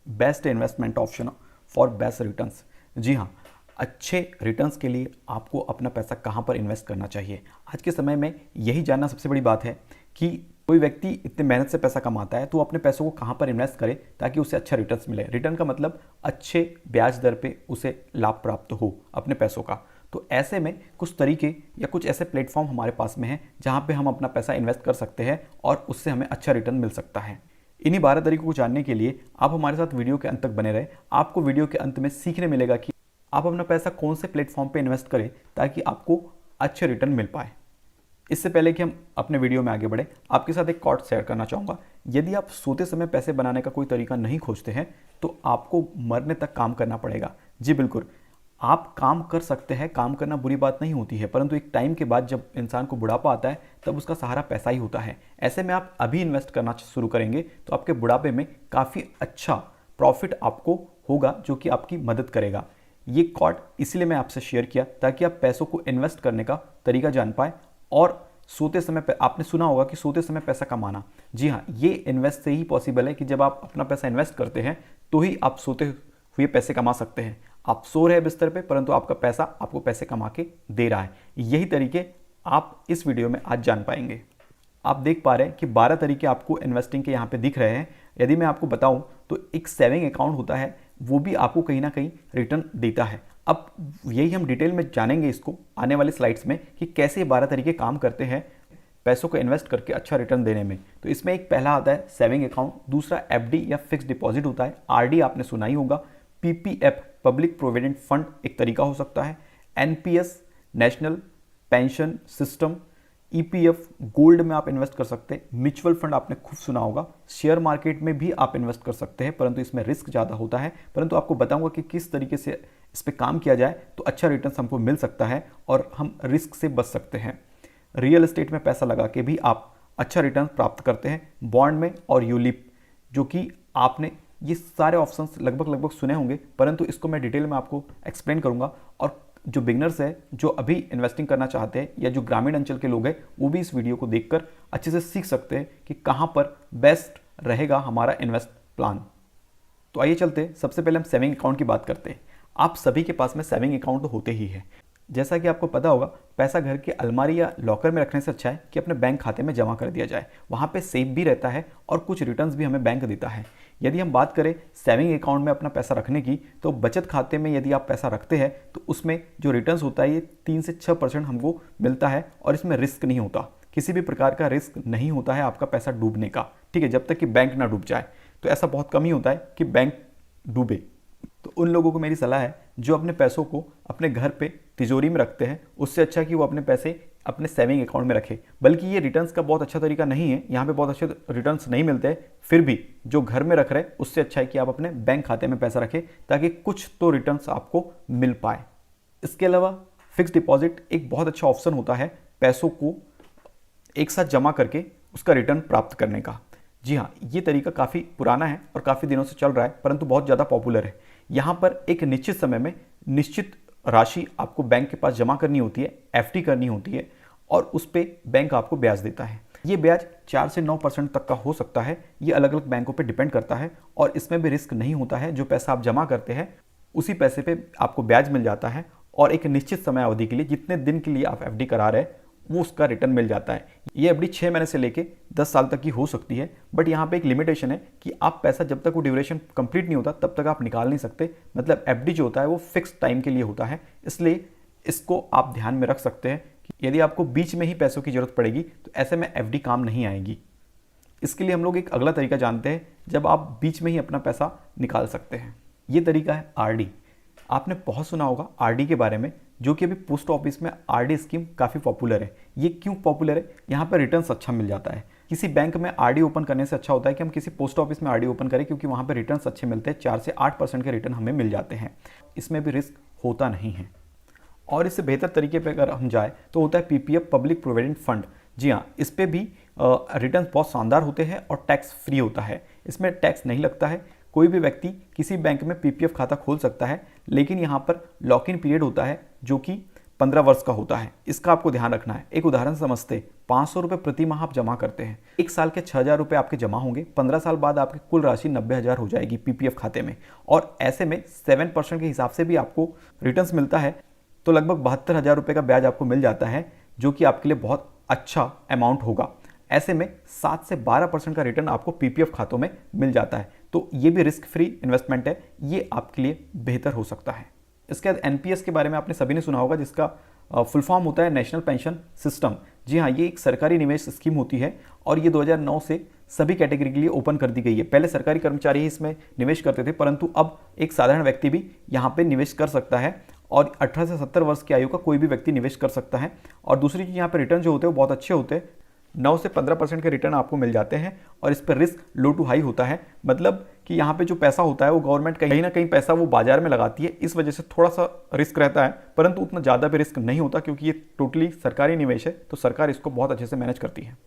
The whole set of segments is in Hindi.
Best investment option for best returns. जी हाँ, अच्छे रिटर्न्स के लिए आपको अपना पैसा कहाँ पर इन्वेस्ट करना चाहिए। आज के समय में यही जानना सबसे बड़ी बात है कि कोई व्यक्ति इतने मेहनत से पैसा कमाता है तो अपने पैसों को कहाँ पर इन्वेस्ट करे ताकि उसे अच्छा रिटर्न्स मिले। रिटर्न का मतलब अच्छे ब्याज दर पे उसे लाभ प्राप्त हो अपने पैसों का। तो ऐसे में कुछ तरीके या कुछ ऐसे प्लेटफॉर्म हमारे पास में हैं जहाँ पे हम अपना पैसा इन्वेस्ट कर सकते हैं और उससे हमें अच्छा रिटर्न मिल सकता है। इन्हीं 12 तरीकों को जानने के लिए आप हमारे साथ वीडियो के अंत तक बने रहे। आपको वीडियो के अंत में सीखने मिलेगा कि आप अपना पैसा कौन से प्लेटफॉर्म पे इन्वेस्ट करें ताकि आपको अच्छे रिटर्न मिल पाए। इससे पहले कि हम अपने वीडियो में आगे बढ़े, आपके साथ एक कॉट शेयर करना चाहूँगा। यदि आप सोते समय पैसे बनाने का कोई तरीका नहीं खोजते हैं तो आपको मरने तक काम करना पड़ेगा। जी बिल्कुल, आप काम कर सकते हैं, काम करना बुरी बात नहीं होती है, परंतु एक टाइम के बाद जब इंसान को बुढ़ापा आता है तब उसका सहारा पैसा ही होता है। ऐसे में आप अभी इन्वेस्ट करना शुरू करेंगे तो आपके बुढ़ापे में काफ़ी अच्छा प्रॉफिट आपको होगा जो कि आपकी मदद करेगा। ये कॉट इसलिए मैं आपसे शेयर किया ताकि आप पैसों को इन्वेस्ट करने का तरीका जान पाए। और सोते समय आपने सुना होगा कि सोते समय पैसा कमाना, जी हाँ, ये इन्वेस्ट से ही पॉसिबल है कि जब आप अपना पैसा इन्वेस्ट करते हैं तो ही आप सोते हुए पैसे कमा सकते हैं। आप सो रहे हैं बिस्तर पे परंतु आपका पैसा आपको पैसे कमा के दे रहा है। यही तरीके आप इस वीडियो में आज जान पाएंगे। आप देख पा रहे हैं कि 12 तरीके आपको इन्वेस्टिंग के यहाँ पे दिख रहे हैं। यदि मैं आपको बताऊं तो एक सेविंग अकाउंट होता है, वो भी आपको कहीं ना कहीं रिटर्न देता है। अब यही हम डिटेल में जानेंगे इसको आने वाले स्लाइड्स में कि कैसे 12 तरीके काम करते हैं पैसों को इन्वेस्ट करके अच्छा रिटर्न देने में। तो इसमें एक पहला आता है सेविंग अकाउंट, दूसरा एफडी या फिक्स डिपॉजिट होता है, आरडी आपने सुना ही होगा, पीपीएफ पब्लिक प्रोविडेंट फंड एक तरीका हो सकता है, NPS national pension system, EPF gold में आप इन्वेस्ट कर सकते हैं, म्यूचुअल फंड आपने खूब सुना होगा, शेयर मार्केट में भी आप इन्वेस्ट कर सकते हैं परंतु इसमें रिस्क ज़्यादा होता है। परंतु आपको बताऊंगा कि किस तरीके से इस पर काम किया जाए तो अच्छा रिटर्न हमको मिल सकता है और हम रिस्क से बच सकते हैं। रियल एस्टेट में पैसा लगा के भी आप अच्छा रिटर्न प्राप्त करते हैं, बॉन्ड में और यूलिप, जो कि आपने ये सारे ऑप्शंस लगभग सुने होंगे परंतु इसको मैं डिटेल में आपको एक्सप्लेन करूंगा। और जो बिगनर्स है, जो अभी इन्वेस्टिंग करना चाहते हैं या जो ग्रामीण अंचल के लोग हैं, वो भी इस वीडियो को देखकर अच्छे से सीख सकते हैं कि कहाँ पर बेस्ट रहेगा हमारा इन्वेस्ट प्लान। तो आइए चलते, सबसे पहले हम सेविंग अकाउंट की बात करते हैं। आप सभी के पास में सेविंग अकाउंट तो होते ही है। जैसा कि आपको पता होगा, पैसा घर की अलमारी या लॉकर में रखने से अच्छा है कि अपने बैंक खाते में जमा कर दिया जाए। वहाँ पे सेफ भी रहता है और कुछ रिटर्न्स भी हमें बैंक देता है। यदि हम बात करें सेविंग अकाउंट में अपना पैसा रखने की, तो बचत खाते में यदि आप पैसा रखते हैं तो उसमें जो रिटर्न्स होता है ये 3 से 6% हमको मिलता है और इसमें रिस्क नहीं होता, किसी भी प्रकार का रिस्क नहीं होता है आपका पैसा डूबने का। ठीक है, जब तक कि बैंक ना डूब जाए, तो ऐसा बहुत कम ही होता है कि बैंक डूबे। तो उन लोगों को मेरी सलाह है जो अपने पैसों को अपने घर पे तिजोरी में रखते हैं, उससे अच्छा कि वो अपने पैसे अपने सेविंग अकाउंट में रखे। बल्कि ये रिटर्न्स का बहुत अच्छा तरीका नहीं है, यहाँ पे बहुत अच्छे रिटर्न्स नहीं मिलते, फिर भी जो घर में रख रहे हैं उससे अच्छा है कि आप अपने बैंक खाते में पैसा रखें ताकि कुछ तो रिटर्न्स आपको मिल पाए। इसके अलावा फिक्स डिपॉजिट एक बहुत अच्छा ऑप्शन होता है पैसों को एक साथ जमा करके उसका रिटर्न प्राप्त करने का। जी हाँ, ये तरीका काफ़ी पुराना है और काफ़ी दिनों से चल रहा है परंतु बहुत ज़्यादा पॉपुलर है। यहाँ पर एक निश्चित समय में निश्चित राशि आपको बैंक के पास जमा करनी होती है, एफडी करनी होती है और उस पर बैंक आपको ब्याज देता है। ये ब्याज 4 से 9% तक का हो सकता है, ये अलग अलग बैंकों पे डिपेंड करता है और इसमें भी रिस्क नहीं होता है। जो पैसा आप जमा करते हैं उसी पैसे पे आपको ब्याज मिल जाता है और एक निश्चित समय अवधि के लिए, जितने दिन के लिए आप एफडी करा रहे हैं, वो उसका रिटर्न मिल जाता है। ये एफडी 6 महीने से लेके 10 साल तक की हो सकती है, बट यहाँ पे एक लिमिटेशन है कि आप पैसा जब तक वो ड्यूरेशन कंप्लीट नहीं होता तब तक आप निकाल नहीं सकते। मतलब एफडी जो होता है वो फिक्स टाइम के लिए होता है, इसलिए इसको आप ध्यान में रख सकते हैं कि यदि आपको बीच में ही पैसों की जरूरत पड़ेगी तो ऐसे में एफडी काम नहीं आएगी। इसके लिए हम लोग एक अगला तरीका जानते हैं जब आप बीच में ही अपना पैसा निकाल सकते हैं। ये तरीका है आरडी। आपने बहुत सुना होगा आरडी के बारे में, जो कि अभी पोस्ट ऑफिस में आरडी स्कीम काफ़ी पॉपुलर है। ये क्यों पॉपुलर है? यहाँ पर रिटर्न्स अच्छा मिल जाता है। किसी बैंक में आरडी ओपन करने से अच्छा होता है कि हम किसी पोस्ट ऑफिस में आरडी ओपन करें, क्योंकि वहाँ पर रिटर्न्स अच्छे मिलते हैं, 4 से 8% के रिटर्न हमें मिल जाते हैं। इसमें भी रिस्क होता नहीं है। और इससे बेहतर तरीके पर अगर हम जाए तो होता है पीपीएफ पब्लिक प्रोविडेंट फंड। जी हाँ, इस पर भी रिटर्न बहुत शानदार होते हैं और टैक्स फ्री होता है। इसमें टैक्स नहीं लगता है। कोई भी व्यक्ति किसी बैंक में पीपीएफ खाता खोल सकता है, लेकिन यहाँ पर लॉक इन पीरियड होता है जो कि 15 वर्ष का होता है। इसका आपको ध्यान रखना है। एक उदाहरण समझते, 500 रुपये प्रति माह आप जमा करते हैं, एक साल के 6,000 रुपये आपके जमा होंगे, 15 साल बाद आपकी कुल राशि 90,000 हो जाएगी पीपीएफ खाते में, और ऐसे में 7% के हिसाब से भी आपको रिटर्न्स मिलता है, तो लगभग 72,000 रुपये का ब्याज आपको मिल जाता है, जो कि आपके लिए बहुत अच्छा अमाउंट होगा। ऐसे में 7 से 12% का रिटर्न आपको पीपीएफ खातों में मिल जाता है, तो ये भी रिस्क फ्री इन्वेस्टमेंट है, ये आपके लिए बेहतर हो सकता है। इसके बाद एनपीएस के बारे में आपने सभी ने सुना होगा, जिसका फुल फॉर्म होता है नेशनल पेंशन सिस्टम। जी हाँ, ये एक सरकारी निवेश स्कीम होती है और ये 2009 से सभी कैटेगरी के लिए ओपन कर दी गई है। पहले सरकारी कर्मचारी ही इसमें निवेश करते थे, परंतु अब एक साधारण व्यक्ति भी यहाँ पे निवेश कर सकता है और 18 से 70 वर्ष की आयु का कोई भी व्यक्ति निवेश कर सकता है। और दूसरी चीज़, यहाँ पे रिटर्न जो होते हैं वो बहुत अच्छे होते हैं, 9 से 15% के रिटर्न आपको मिल जाते हैं और इस पर रिस्क लो टू हाई होता है। मतलब कि यहाँ पे जो पैसा होता है वो गवर्नमेंट कहीं ना कहीं पैसा वो बाजार में लगाती है, इस वजह से थोड़ा सा रिस्क रहता है, परंतु उतना ज़्यादा भी रिस्क नहीं होता क्योंकि ये टोटली सरकारी निवेश है, तो सरकार इसको बहुत अच्छे से मैनेज करती है।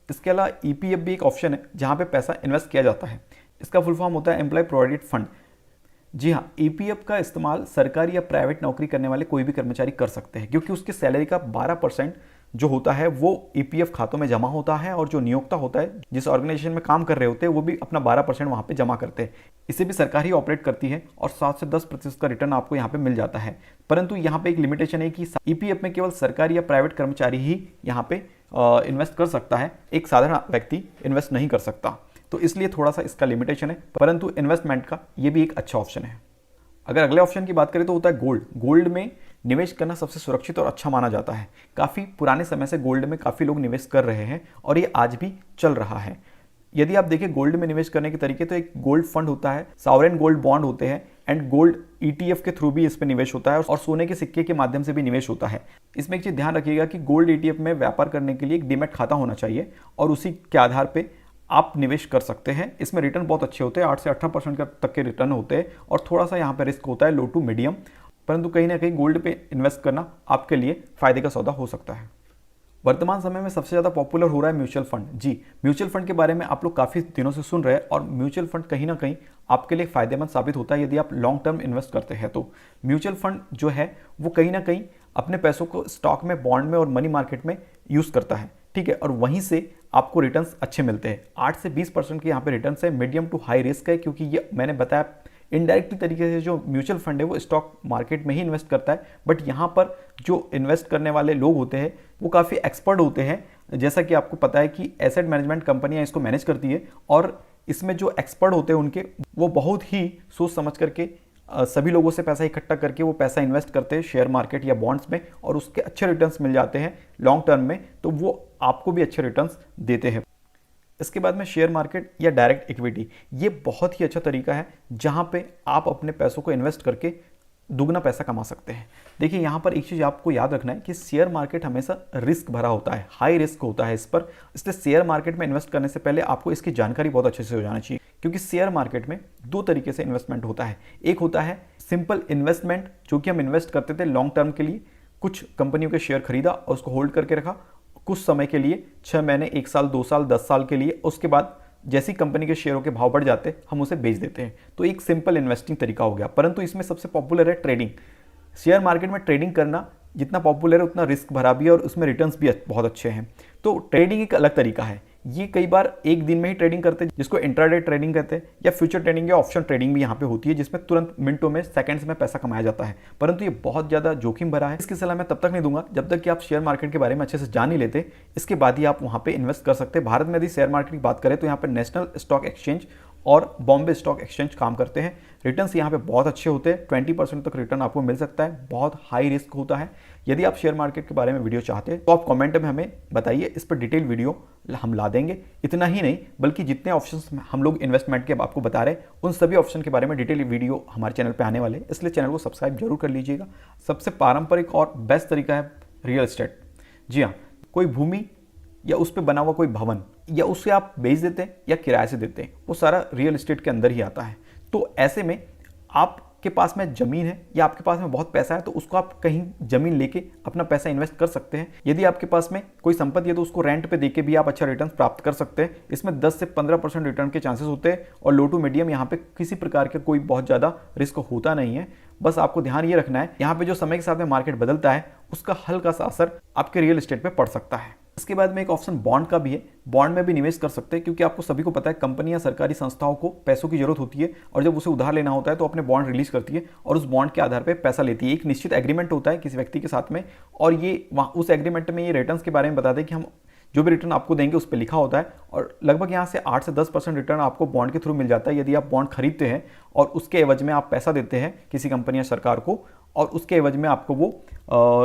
इसके अलावा ईपीएफ भी एक ऑप्शन है जहाँ पे पैसा इन्वेस्ट किया जाता है। इसका फुल फॉर्म होता है एम्प्लॉय प्रोविडेंट फंड। जी हाँ, ईपीएफ का इस्तेमाल सरकारी या प्राइवेट नौकरी करने वाले कोई भी कर्मचारी कर सकते हैं, क्योंकि उसकी सैलरी का 12% जो होता है वो ईपीएफ खातों में जमा होता है और जो नियोक्ता होता है, जिस ऑर्गेनाइजेशन में काम कर रहे होते हैं, वो भी अपना 12% वहाँ पे जमा करते हैं। इसे भी सरकार ही ऑपरेट करती है और 7 से 10% का रिटर्न आपको यहाँ पे मिल जाता है। परंतु यहाँ पे एक लिमिटेशन है कि ईपीएफ में केवल सरकारी या प्राइवेट कर्मचारी ही यहाँ पे इन्वेस्ट कर सकता है, एक साधारण व्यक्ति इन्वेस्ट नहीं कर सकता, तो इसलिए थोड़ा सा इसका लिमिटेशन है, परंतु इन्वेस्टमेंट का ये भी एक अच्छा ऑप्शन है। अगर अगले ऑप्शन की बात करें तो होता है गोल्ड। गोल्ड में निवेश करना सबसे सुरक्षित और अच्छा माना जाता है। काफ़ी पुराने समय से गोल्ड में काफ़ी लोग निवेश कर रहे हैं और ये आज भी चल रहा है। यदि आप देखें गोल्ड में निवेश करने के तरीके, तो एक गोल्ड फंड होता है, सॉवरेन गोल्ड बॉन्ड होते हैं एंड गोल्ड ईटीएफ के थ्रू भी इस पर निवेश होता है और सोने के सिक्के के माध्यम से भी निवेश होता है। इसमें एक चीज़ ध्यान रखिएगा कि गोल्ड ईटीएफ में व्यापार करने के लिए एक डीमैट खाता होना चाहिए और उसी के आधार पर आप निवेश कर सकते हैं। इसमें रिटर्न बहुत अच्छे होते हैं, 8 से 18% तक के रिटर्न होते हैं और थोड़ा सा यहाँ पे रिस्क होता है लो टू मीडियम, परंतु कहीं ना कहीं गोल्ड पे इन्वेस्ट करना आपके लिए फायदे का सौदा हो सकता है। वर्तमान समय में सबसे ज़्यादा पॉपुलर हो रहा है म्यूचुअल फंड। जी, म्यूचुअल फंड के बारे में आप लोग काफ़ी दिनों से सुन रहे हैं और म्यूचुअल फंड कहीं ना कहीं आपके लिए फ़ायदेमंद साबित होता है यदि आप लॉन्ग टर्म इन्वेस्ट करते हैं। तो म्यूचुअल फंड जो है वो कहीं ना कहीं अपने पैसों को स्टॉक में, बॉन्ड में और मनी मार्केट में यूज़ करता है, ठीक है, और वहीं से आपको रिटर्न्स अच्छे मिलते हैं। 8 से 20% के यहाँ पे रिटर्न्स है, मीडियम टू हाई रिस्क है, क्योंकि ये मैंने बताया इनडायरेक्टली तरीके से जो म्यूचुअल फंड है वो स्टॉक मार्केट में ही इन्वेस्ट करता है, बट यहाँ पर जो इन्वेस्ट करने वाले लोग होते हैं वो काफ़ी एक्सपर्ट होते हैं। जैसा कि आपको पता है कि एसेट मैनेजमेंट कंपनियाँ इसको मैनेज करती है और इसमें जो एक्सपर्ट होते हैं उनके वो बहुत ही सोच समझ करके सभी लोगों से पैसा इकट्ठा करके वो पैसा इन्वेस्ट करते हैं शेयर मार्केट या बॉन्ड्स में और उसके अच्छे रिटर्न्स मिल जाते हैं लॉन्ग टर्म में, तो वो आपको भी अच्छे रिटर्न्स देते हैं। इसके बाद में शेयर मार्केट या डायरेक्ट इक्विटी, ये बहुत ही अच्छा तरीका है जहां पे आप अपने पैसों को इन्वेस्ट करके दुगना पैसा कमा सकते हैं। देखिए, यहाँ पर एक चीज़ आपको याद रखना है कि शेयर मार्केट हमेशा रिस्क भरा होता है, हाई रिस्क होता है इस पर, इसलिए शेयर मार्केट में इन्वेस्ट करने से पहले आपको इसकी जानकारी बहुत अच्छे से हो जाना चाहिए, क्योंकि शेयर मार्केट में 2 तरीके से इन्वेस्टमेंट होता है। एक होता है सिंपल इन्वेस्टमेंट, जो कि हम इन्वेस्ट करते थे लॉन्ग टर्म के लिए, कुछ कंपनियों के शेयर खरीदा और उसको होल्ड करके रखा कुछ समय के लिए, 6 महीने, 1 साल, 2 साल, 10 साल के लिए, उसके बाद जैसी कंपनी के शेयरों के भाव बढ़ जाते हम उसे बेच देते हैं। तो एक सिंपल इन्वेस्टिंग तरीका हो गया, परंतु इसमें सबसे पॉपुलर है ट्रेडिंग। शेयर मार्केट में ट्रेडिंग करना जितना पॉपुलर है उतना रिस्क भरा भी है और उसमें रिटर्न्स भी बहुत अच्छे हैं। तो ट्रेडिंग एक अलग तरीका है, ये कई बार एक दिन में ही ट्रेडिंग करते हैं, जिसको इंट्राडे ट्रेडिंग कहते हैं, या फ्यूचर ट्रेडिंग या ऑप्शन ट्रेडिंग भी यहाँ पे होती है, जिसमें तुरंत मिनटों में, सेकंड्स में पैसा कमाया जाता है, परंतु ये बहुत ज़्यादा जोखिम भरा है। इसकी सलाह मैं तब तक नहीं दूंगा जब तक कि आप शेयर मार्केट के बारे में अच्छे से जान ही लेते, इसके बाद ही आप वहाँ पे इन्वेस्ट कर सकते हैं। भारत में यदि शेयर मार्केट की बात करें तो यहाँ पर नेशनल स्टॉक एक्सचेंज और बॉम्बे स्टॉक एक्सचेंज काम करते हैं। रिटर्न्स यहाँ पे बहुत अच्छे होते हैं, 20% तक रिटर्न आपको मिल सकता है, बहुत हाई रिस्क होता है। यदि आप शेयर मार्केट के बारे में वीडियो चाहते हैं तो आप कमेंट में हमें बताइए, इस पर डिटेल वीडियो हम ला देंगे। इतना ही नहीं बल्कि जितने ऑप्शंस हम लोग इन्वेस्टमेंट के आपको बता रहे हैं उन सभी ऑप्शन के बारे में डिटेल वीडियो हमारे चैनल पर आने वाले हैं, इसलिए चैनल को सब्सक्राइब जरूर कर लीजिएगा। सबसे पारंपरिक और बेस्ट तरीका है रियल एस्टेट। जी हाँ, कोई भूमि या उस पर बना हुआ कोई भवन, या उससे आप बेच देते हैं या किराए से देते हैं, वो सारा रियल एस्टेट के अंदर ही आता है। तो ऐसे में आप आपके पास में ज़मीन है या आपके पास में बहुत पैसा है तो उसको आप कहीं ज़मीन लेके अपना पैसा इन्वेस्ट कर सकते हैं। यदि आपके पास में कोई संपत्ति है तो उसको रेंट पे देके भी आप अच्छा रिटर्न प्राप्त कर सकते हैं। इसमें 10 से 15% रिटर्न के चांसेस होते हैं और लो टू मीडियम यहाँ पे किसी प्रकार का कोई बहुत ज़्यादा रिस्क होता नहीं है। बस आपको ध्यान ये रखना है यहाँ पे जो समय के साथ में मार्केट बदलता है उसका हल्का सा असर आपके रियल एस्टेट पे पड़ सकता है। इसके बाद में एक ऑप्शन बॉन्ड का भी है। बॉन्ड में भी निवेश कर सकते हैं क्योंकि आपको सभी को पता है कंपनी या सरकारी संस्थाओं को पैसों की जरूरत होती है और जब उसे उधार लेना होता है तो अपने बॉन्ड रिलीज करती है और उस बॉन्ड के आधार पर पैसा लेती है। एक निश्चित एग्रीमेंट होता है किसी व्यक्ति के साथ में और ये उस एग्रीमेंट में ये रिटर्न्स के बारे में बताते हैं कि हम जो भी रिटर्न आपको देंगे उस पर लिखा होता है और लगभग यहाँ से 8 से 10% रिटर्न आपको बॉन्ड के थ्रू मिल जाता है यदि आप बॉन्ड खरीदते हैं और उसके एवज में आप पैसा देते हैं किसी कंपनी या सरकार को और उसके एवज में आपको वो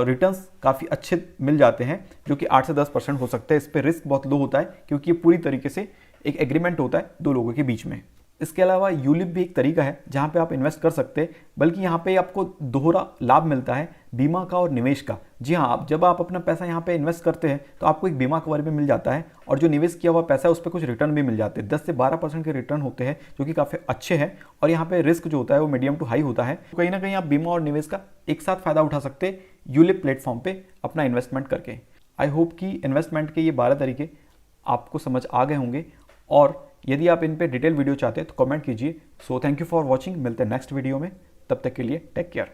रिटर्न्स काफ़ी अच्छे मिल जाते हैं जो कि 8 से 10% हो सकते हैं। इस पर रिस्क बहुत लो होता है क्योंकि ये पूरी तरीके से एक एग्रीमेंट होता है दो लोगों के बीच में। इसके अलावा यूलिप भी एक तरीका है जहाँ पे आप इन्वेस्ट कर सकते हैं, बल्कि यहाँ पे आपको दोहरा लाभ मिलता है बीमा का और निवेश का। जी हाँ, जब आप अपना पैसा यहाँ पे इन्वेस्ट करते हैं तो आपको एक बीमा कवर भी मिल जाता है और जो निवेश किया हुआ पैसा है उस पर कुछ रिटर्न भी मिल जाते हैं। 10 से 12% के रिटर्न होते हैं जो कि काफ़ी अच्छे हैं और यहाँ पे रिस्क जो होता है वो मीडियम टू हाई होता है। तो कहीं ना कहीं आप बीमा और निवेश का एक साथ फायदा उठा सकते हैं यूलिप प्लेटफॉर्म पर अपना इन्वेस्टमेंट करके। आई होप कि इन्वेस्टमेंट के ये 12 तरीके आपको समझ आ गए होंगे और यदि आप इन पे डिटेल वीडियो चाहते हैं तो कमेंट कीजिए। So thank you for watching. मिलते हैं नेक्स्ट वीडियो में, तब तक के लिए टेक केयर।